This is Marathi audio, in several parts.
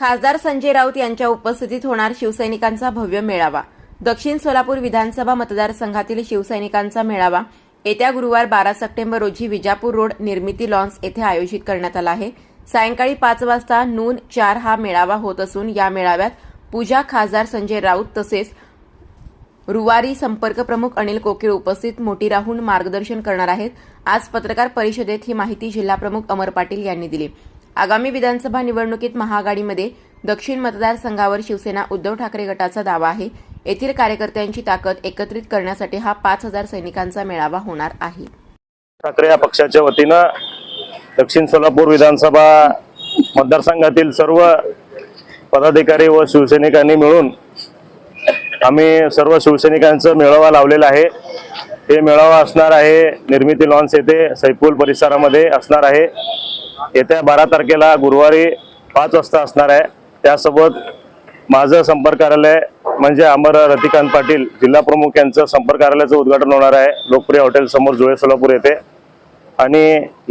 खासदार संजय राऊत यांच्या उपस्थितीत होणार शिवसैनिकांचा भव्य मेळावा। दक्षिण सोलापूर विधानसभा मतदारसंघातील शिवसैनिकांचा मेळावा येत्या गुरुवार 12 सप्टेंबर रोजी विजापूर रोड निर्मिती लॉन्स येथे आयोजित करण्यात आला आहे। सायंकाळी 5 वाजता नून 4 हा मेळावा होत असून या मेळाव्यात पूजा खासदार संजय राऊत तसेच रुवारी संपर्क प्रमुख अनिल कोकीळ उपस्थित मोठी राहून मार्गदर्शन करणार आहेत। आज पत्रकार परिषदेत ही माहिती जिल्हाप्रमुख अमर पाटील यांनी दिली। आगामी विधानसभा निवडणुकीत महाआघाडीमध्ये दक्षिण मतदारसंघावर शिवसेना उद्धव ठाकरे गटाचा दावा आहे। येथील कार्यकर्त्यांची ताकद एकत्रित करण्यासाठी हा 5000 सैनिकांचा मेळावा होणार आहे। ठाकरे या पक्षाच्या वतीने दक्षिण सोलापूर विधानसभा मतदारसंघातील सर्व पदाधिकारी व शिवसैनिकांनी मिळून आम्ही सर्व शिवसैनिकांचा मेळावा लावलेला आहे। हे मेळावा असणार आहे निर्मिती लॉन्स येथे सैफुल परिसरामध्ये असणार आहे। येत्या 12 तारखेला गुरुवारी 5 वाजता असणार आहे। त्यासोबत माझं संपर्क कार्यालय म्हणजे अमर रतिकांत पाटील जिल्हा प्रमुख यांचं संपर्क कार्यालयाचं उद्घाटन होणार आहे लोकप्रिय हॉटेल समोर जुळे सोलापूर येथे। आणि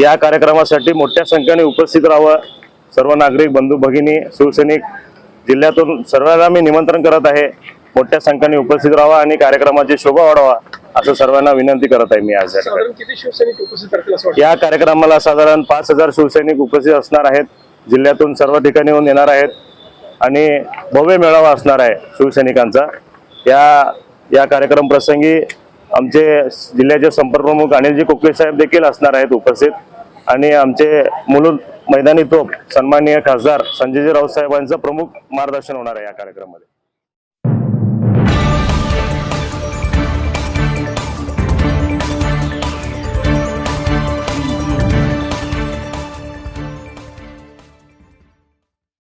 या कार्यक्रमासाठी मोठ्या संख्येने उपस्थित राहावं सर्व नागरिक बंधू भगिनी शिवसैनिक जिल्ह्यातून सर्वांना मी निमंत्रण करत आहे। मोठ्या संख्येने उपस्थित राहावा आणि कार्यक्रमाची शोभा वाढवा असं सर्वांना विनंती करत आहे। मी आज या कार्यक्रमाला साधारण 5000 शिवसैनिक उपस्थित असणार आहेत। जिल्ह्यातून सर्व ठिकाणी येणार आहेत आणि भव्य मेळावा असणार आहे शिवसैनिकांचा। या कार्यक्रम प्रसंगी आमचे जिल्ह्याचे संपर्क प्रमुख अनिलजी कोकीळ साहेब देखील असणार आहेत उपस्थित आणि आमचे मुलुंड मैदानी तोप सन्माननीय खासदार संजयजी राऊत साहेबांचं प्रमुख मार्गदर्शन होणार आहे या कार्यक्रमामध्ये।